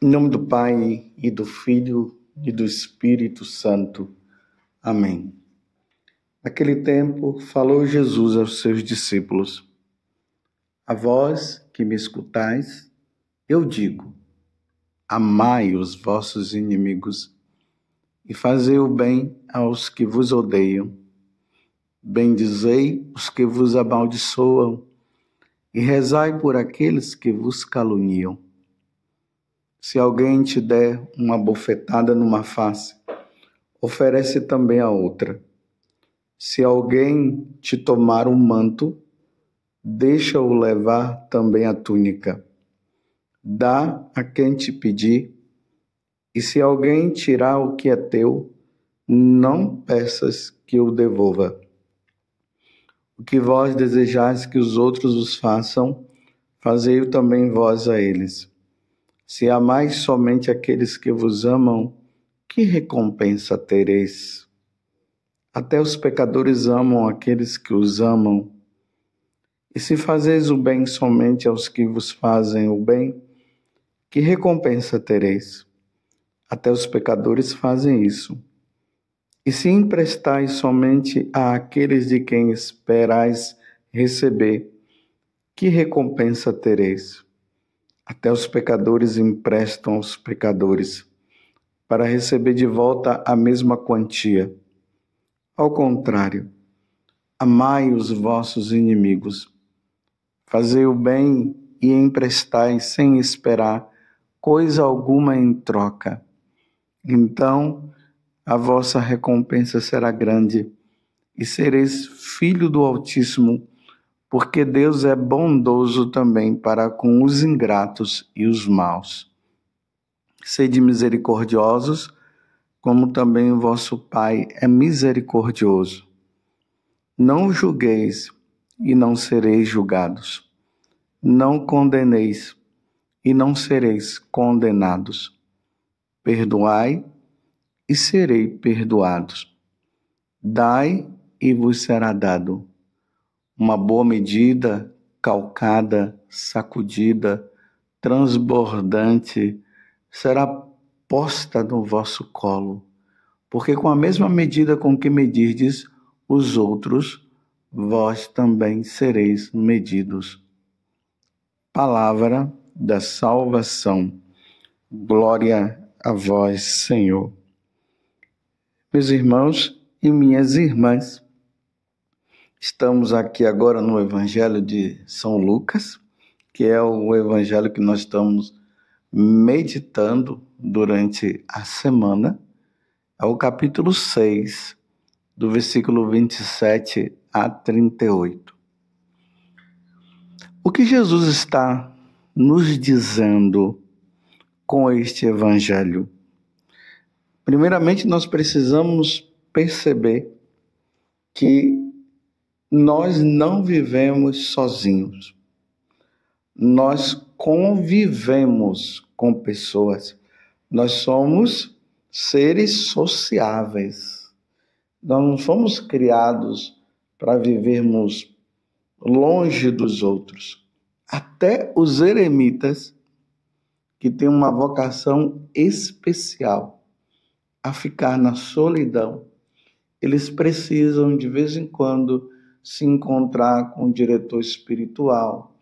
Em nome do Pai, e do Filho, e do Espírito Santo. Amém. Naquele tempo, falou Jesus aos seus discípulos: A vós que me escutais, eu digo, amai os vossos inimigos, e fazei o bem aos que vos odeiam. Bendizei os que vos amaldiçoam, e rezai por aqueles que vos caluniam. Se alguém te der uma bofetada numa face, oferece também a outra. Se alguém te tomar um manto, deixa-o levar também a túnica. Dá a quem te pedir, e se alguém tirar o que é teu, não peças que o devolva. O que vós desejais que os outros os façam, fazei-o também vós a eles. Se amais somente aqueles que vos amam, que recompensa tereis? Até os pecadores amam aqueles que os amam. E se fazeis o bem somente aos que vos fazem o bem, que recompensa tereis? Até os pecadores fazem isso. E se emprestais somente àqueles de quem esperais receber, que recompensa tereis? Até os pecadores emprestam aos pecadores, para receber de volta a mesma quantia. Ao contrário, amai os vossos inimigos, fazei o bem e emprestai sem esperar coisa alguma em troca. Então a vossa recompensa será grande e sereis filho do Altíssimo, porque Deus é bondoso também para com os ingratos e os maus. Sede misericordiosos, como também o vosso Pai é misericordioso. Não julgueis e não sereis julgados. Não condeneis e não sereis condenados. Perdoai e serei perdoados. Dai e vos será dado. Uma boa medida, calcada, sacudida, transbordante, será posta no vosso colo, porque com a mesma medida com que medirdes os outros, vós também sereis medidos. Palavra da salvação. Glória a vós, Senhor. Meus irmãos e minhas irmãs, estamos aqui agora no Evangelho de São Lucas, que é o Evangelho que nós estamos meditando durante a semana. É o capítulo 6, do versículo 27 a 38. O que Jesus está nos dizendo com este Evangelho? Primeiramente, nós precisamos perceber que nós não vivemos sozinhos. Nós convivemos com pessoas. Nós somos seres sociáveis. Nós não fomos criados para vivermos longe dos outros. Até os eremitas, que têm uma vocação especial a ficar na solidão, eles precisam de vez em quando se encontrar com o diretor espiritual.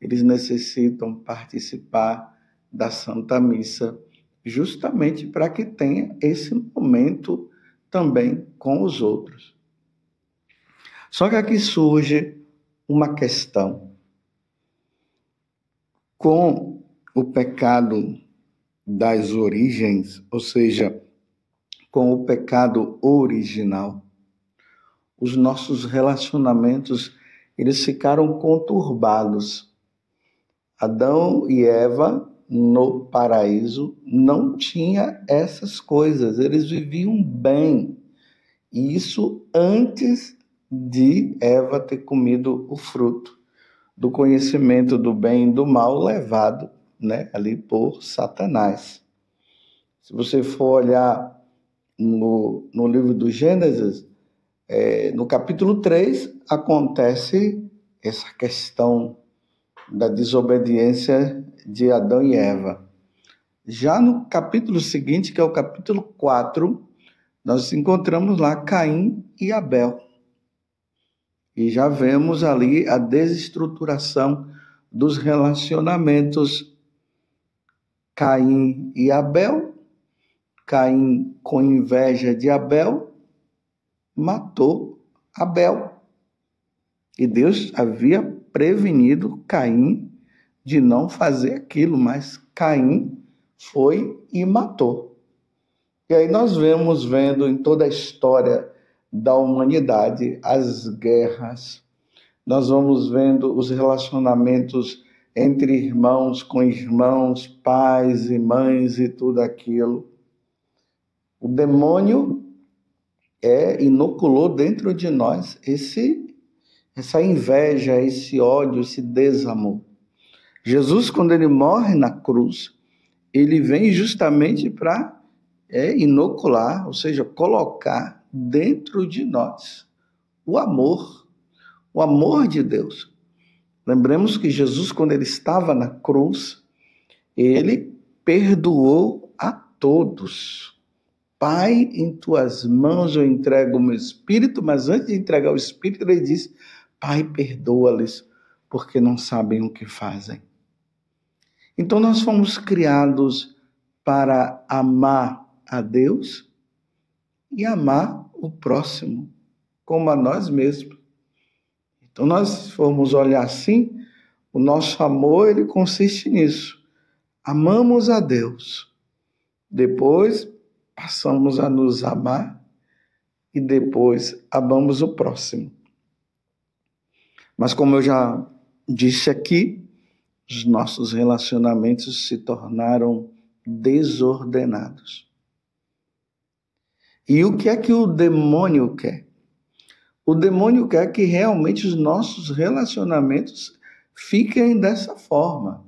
Eles necessitam participar da Santa Missa, justamente para que tenha esse momento também com os outros. Só que aqui surge uma questão. Com o pecado das origens, ou seja, com o pecado original, os nossos relacionamentos, eles ficaram conturbados. Adão e Eva, no paraíso, não tinham essas coisas, eles viviam bem. E isso antes de Eva ter comido o fruto do conhecimento do bem e do mal levado, ali por Satanás. Se você for olhar no livro do Gênesis, no capítulo 3, acontece essa questão da desobediência de Adão e Eva. Já no capítulo seguinte, que é o capítulo 4, nós encontramos lá Caim e Abel. E já vemos ali a desestruturação dos relacionamentos. Caim e Abel. Caim, com inveja de Abel, matou Abel. E Deus havia prevenido Caim de não fazer aquilo, mas Caim foi e matou. E aí nós vendo em toda a história da humanidade as guerras, nós vamos vendo os relacionamentos entre irmãos com irmãos, pais e mães e tudo aquilo. O demônio inoculou dentro de nós essa inveja, esse ódio, esse desamor. Jesus, quando ele morre na cruz, ele vem justamente para inocular, ou seja, colocar dentro de nós o amor de Deus. Lembremos que Jesus, quando ele estava na cruz, ele perdoou a todos. Pai, em tuas mãos eu entrego o meu espírito, mas antes de entregar o espírito, ele disse: Pai, perdoa-lhes, porque não sabem o que fazem. Então nós fomos criados para amar a Deus e amar o próximo, como a nós mesmos. Então nós formos olhar assim, o nosso amor ele consiste nisso. Amamos a Deus, depois passamos a nos amar e depois amamos o próximo. Mas como eu já disse aqui, os nossos relacionamentos se tornaram desordenados. E o que é que o demônio quer? O demônio quer que realmente os nossos relacionamentos fiquem dessa forma.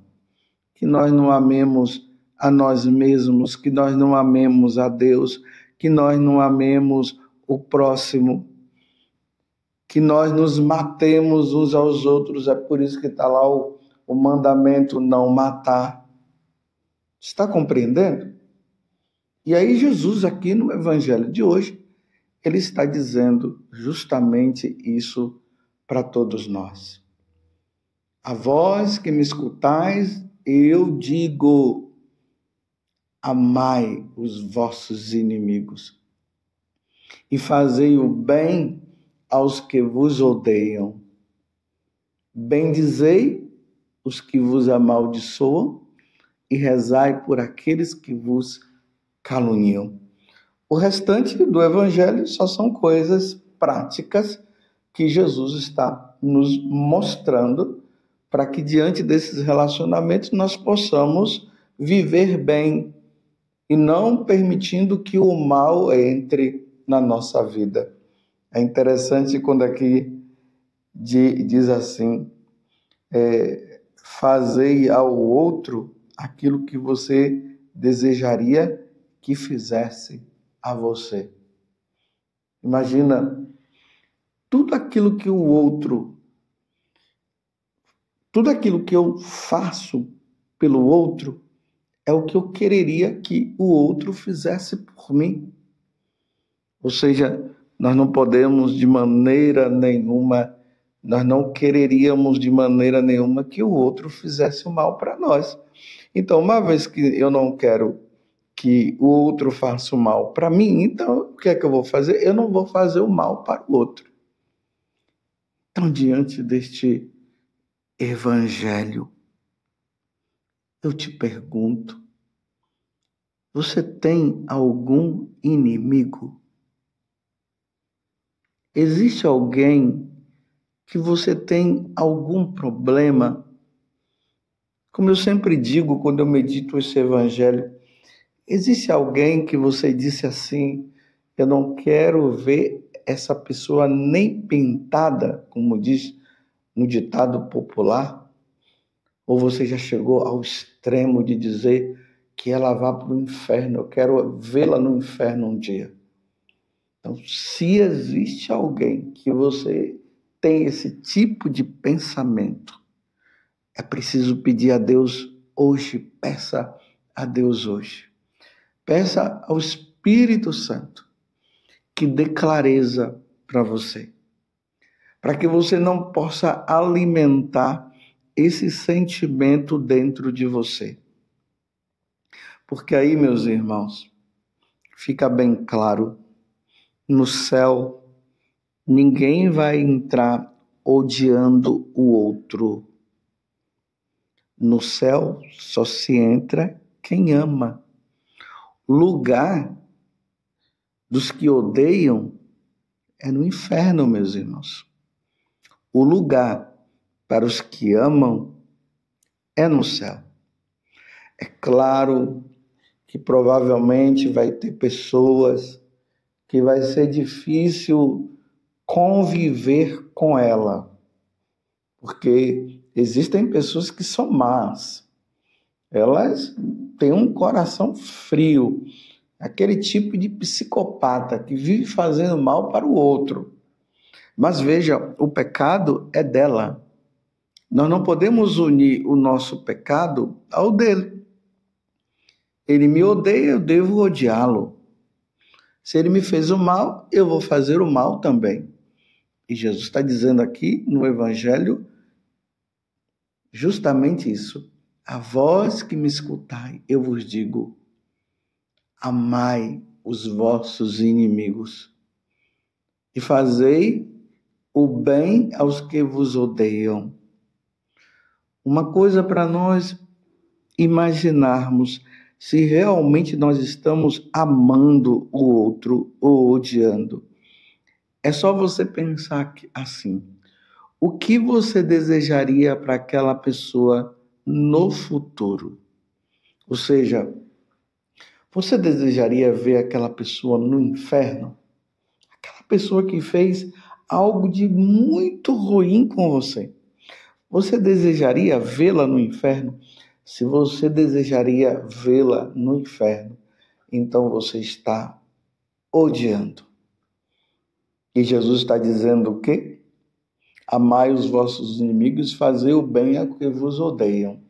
Que nós não amemos a nós mesmos, que nós não amemos a Deus, que nós não amemos o próximo, que nós nos matemos uns aos outros. É por isso que está lá o mandamento não matar. Está compreendendo? E aí Jesus aqui no evangelho de hoje, ele está dizendo justamente isso para todos nós. A vós que me escutais, eu digo: amai os vossos inimigos e fazei o bem aos que vos odeiam. Bendizei os que vos amaldiçoam e rezai por aqueles que vos caluniam. O restante do evangelho só são coisas práticas que Jesus está nos mostrando para que diante desses relacionamentos nós possamos viver bem e não permitindo que o mal entre na nossa vida. É interessante quando aqui diz assim, fazei ao outro aquilo que você desejaria que fizesse a você. Imagina, tudo aquilo que eu faço pelo outro é o que eu quereria que o outro fizesse por mim. Ou seja, nós não podemos de maneira nenhuma, nós não quereríamos de maneira nenhuma que o outro fizesse o mal para nós. Então, uma vez que eu não quero que o outro faça o mal para mim, então o que é que eu vou fazer? Eu não vou fazer o mal para o outro. Então, diante deste evangelho, eu te pergunto, você tem algum inimigo? Existe alguém que você tem algum problema? Como eu sempre digo quando eu medito esse evangelho, existe alguém que você disse assim: eu não quero ver essa pessoa nem pintada, como diz um ditado popular? Ou você já chegou ao extremo de dizer que ela vá para o inferno, eu quero vê-la no inferno um dia? Então, se existe alguém que você tem esse tipo de pensamento, é preciso pedir a Deus hoje, peça a Deus hoje. Peça ao Espírito Santo que dê clareza para você, para que você não possa alimentar esse sentimento dentro de você. Porque aí, meus irmãos, fica bem claro, no céu, ninguém vai entrar odiando o outro. No céu, só se entra quem ama. Lugar dos que odeiam é no inferno, meus irmãos. O lugar para os que amam é no céu. É claro que provavelmente vai ter pessoas que vai ser difícil conviver com ela, porque existem pessoas que são más, elas têm um coração frio, aquele tipo de psicopata que vive fazendo mal para o outro. Mas veja, o pecado é dela. Nós não podemos unir o nosso pecado ao dele. Ele me odeia, eu devo odiá-lo. Se ele me fez o mal, eu vou fazer o mal também. E Jesus está dizendo aqui no Evangelho justamente isso. A vós que me escutai, eu vos digo, amai os vossos inimigos e fazei o bem aos que vos odeiam. Uma coisa para nós imaginarmos se realmente nós estamos amando o outro ou odiando. É só você pensar assim. O que você desejaria para aquela pessoa no futuro? Ou seja, você desejaria ver aquela pessoa no inferno? Aquela pessoa que fez algo de muito ruim com você. Você desejaria vê-la no inferno? Se você desejaria vê-la no inferno, então você está odiando. E Jesus está dizendo o quê? Amai os vossos inimigos, fazei o bem a que vos odeiam.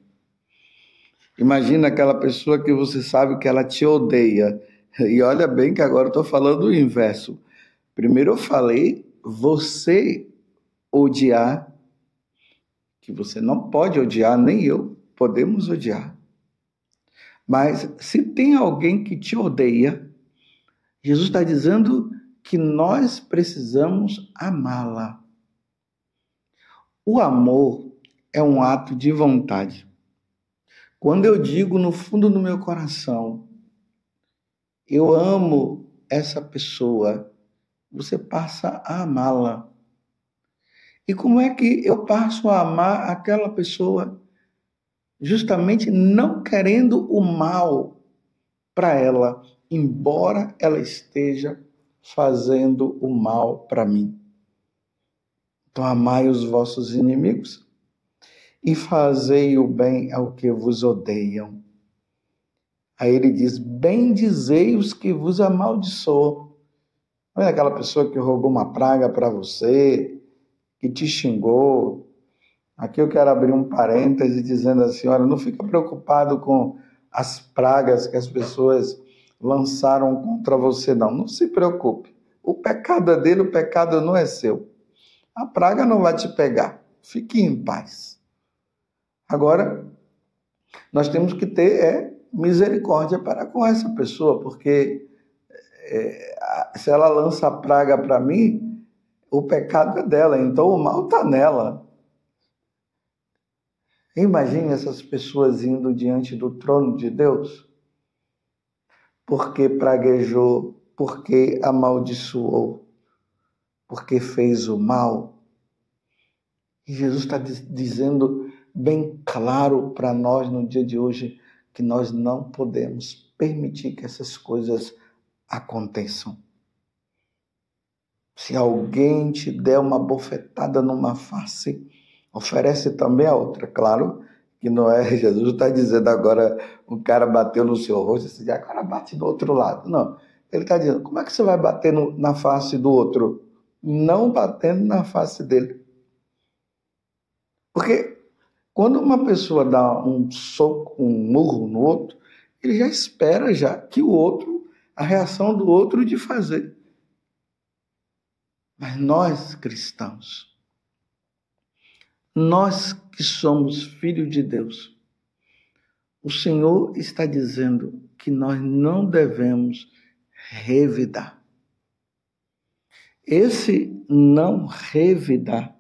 Imagina aquela pessoa que você sabe que ela te odeia. E olha bem que agora eu estou falando o inverso. Primeiro eu falei você odiar, que você não pode odiar, nem eu podemos odiar. Mas se tem alguém que te odeia, Jesus está dizendo que nós precisamos amá-la. O amor é um ato de vontade. Quando eu digo no fundo do meu coração, eu amo essa pessoa, você passa a amá-la. E como é que eu passo a amar aquela pessoa? Justamente não querendo o mal para ela, embora ela esteja fazendo o mal para mim. Então, amai os vossos inimigos e fazei o bem ao que vos odeiam. Aí ele diz, bendizei os que vos amaldiçoam. Não é aquela pessoa que roubou uma praga para você, que te xingou. Aqui eu quero abrir um parêntese dizendo assim, olha, não fica preocupado com as pragas que as pessoas lançaram contra você, não. Não se preocupe. O pecado é dele, o pecado não é seu. A praga não vai te pegar. Fique em paz. Agora, nós temos que ter misericórdia para com essa pessoa, porque se ela lança a praga para mim, o pecado é dela, então o mal está nela. Imagine essas pessoas indo diante do trono de Deus, porque praguejou, porque amaldiçoou, porque fez o mal. E Jesus está dizendo bem claro para nós no dia de hoje que nós não podemos permitir que essas coisas aconteçam. Se alguém te der uma bofetada numa face, oferece também a outra. Claro que não é, Jesus está dizendo agora, um cara bateu no seu rosto, você diz, agora bate do outro lado. Não, ele está dizendo, como é que você vai bater na face do outro? Não batendo na face dele. Porque quando uma pessoa dá um soco, um murro no outro, ele já espera já que a reação do outro de fazer. Mas nós, cristãos, nós que somos filhos de Deus, o Senhor está dizendo que nós não devemos revidar. Esse não revidar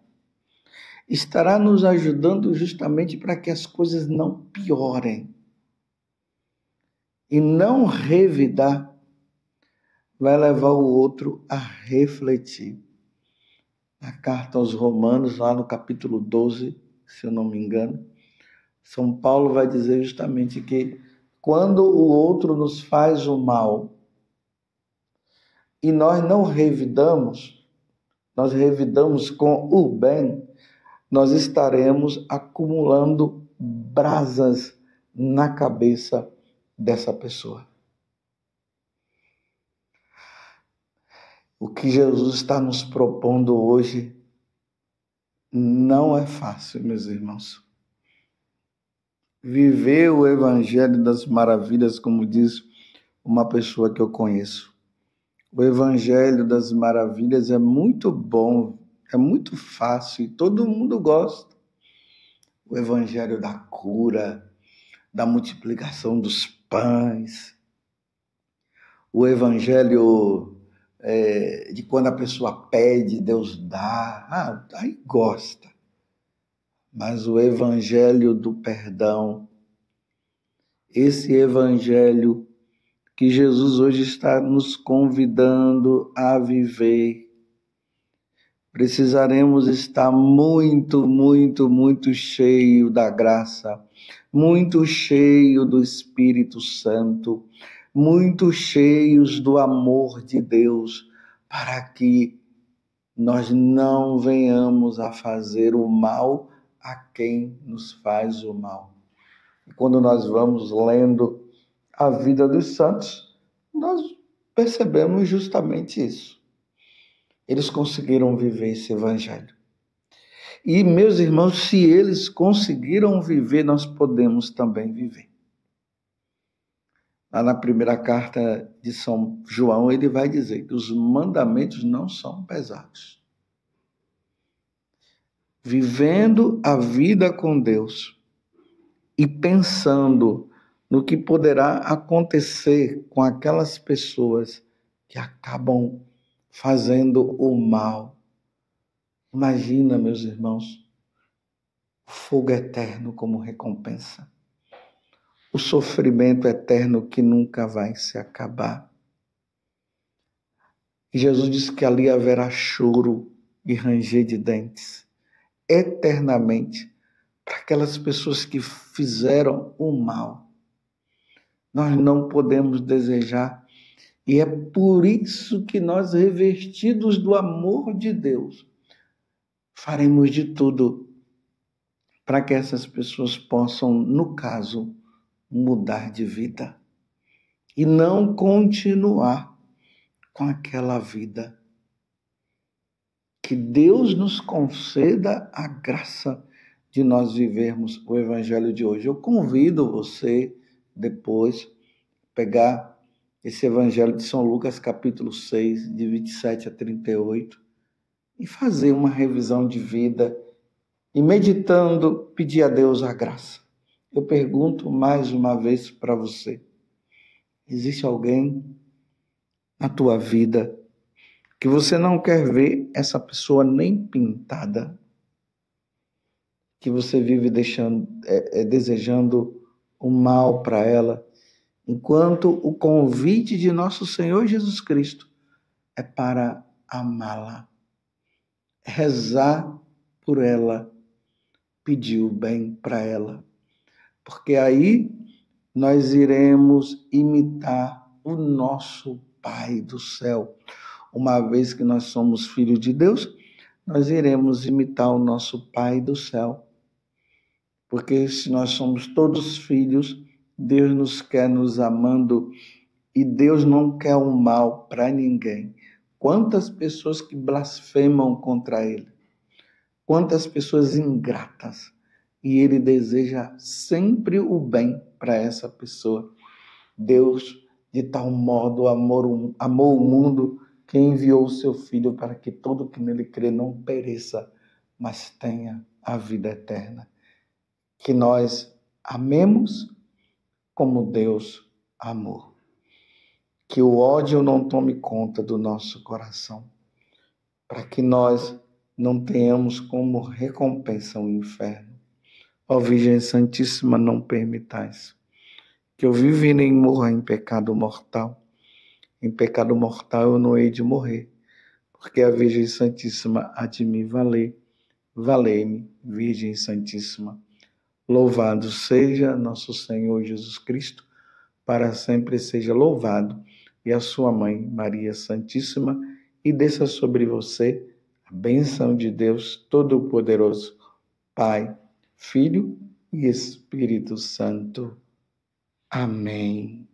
estará nos ajudando justamente para que as coisas não piorem. E não revidar vai levar o outro a refletir. Na carta aos Romanos, lá no capítulo 12, se eu não me engano, São Paulo vai dizer justamente que quando o outro nos faz o mal e nós não revidamos, nós revidamos com o bem, nós estaremos acumulando brasas na cabeça dessa pessoa. O que Jesus está nos propondo hoje não é fácil, meus irmãos. Viver o Evangelho das Maravilhas, como diz uma pessoa que eu conheço. O Evangelho das Maravilhas é muito bom, é muito fácil e todo mundo gosta. O Evangelho da cura, da multiplicação dos pães. O Evangelho de quando a pessoa pede, Deus dá. Aí gosta. Mas o Evangelho do perdão, esse Evangelho que Jesus hoje está nos convidando a viver, precisaremos estar muito, muito, muito cheio da graça, muito cheio do Espírito Santo, muito cheios do amor de Deus, para que nós não venhamos a fazer o mal a quem nos faz o mal. E quando nós vamos lendo a vida dos santos, nós percebemos justamente isso. Eles conseguiram viver esse evangelho. E, meus irmãos, se eles conseguiram viver, nós podemos também viver. Lá na primeira carta de São João, ele vai dizer que os mandamentos não são pesados. Vivendo a vida com Deus e pensando no que poderá acontecer com aquelas pessoas que acabam fazendo o mal. Imagina, meus irmãos, o fogo eterno como recompensa. O sofrimento eterno que nunca vai se acabar. E Jesus disse que ali haverá choro e ranger de dentes, eternamente, para aquelas pessoas que fizeram o mal. Nós não podemos desejar, e é por isso que nós, revestidos do amor de Deus, faremos de tudo para que essas pessoas possam, no caso, mudar de vida e não continuar com aquela vida. Que Deus nos conceda a graça de nós vivermos o evangelho de hoje. Eu convido você depois pegar esse evangelho de São Lucas, capítulo 6, de 27 a 38, e fazer uma revisão de vida e meditando, pedir a Deus a graça. Eu pergunto mais uma vez para você, existe alguém na tua vida que você não quer ver essa pessoa nem pintada, que você vive desejando o mal para ela, enquanto o convite de nosso Senhor Jesus Cristo é para amá-la, rezar por ela, pedir o bem para ela, porque aí nós iremos imitar o nosso Pai do céu. Uma vez que nós somos filhos de Deus, nós iremos imitar o nosso Pai do céu. Porque se nós somos todos filhos, Deus nos quer nos amando e Deus não quer o mal para ninguém. Quantas pessoas que blasfemam contra Ele, quantas pessoas ingratas, e Ele deseja sempre o bem para essa pessoa. Deus, de tal modo, amou o mundo que enviou o seu Filho para que todo que nele crê não pereça, mas tenha a vida eterna. Que nós amemos como Deus amou. Que o ódio não tome conta do nosso coração, para que nós não tenhamos como recompensa o inferno. Ó Virgem Santíssima, não permitais que eu viva e nem morra em pecado mortal. Em pecado mortal eu não hei de morrer, porque a Virgem Santíssima há de me valer. Valei-me, Virgem Santíssima. Louvado seja nosso Senhor Jesus Cristo, para sempre seja louvado, e a sua mãe, Maria Santíssima, e desça sobre você a bênção de Deus Todo-Poderoso, Pai, Filho e Espírito Santo. Amém.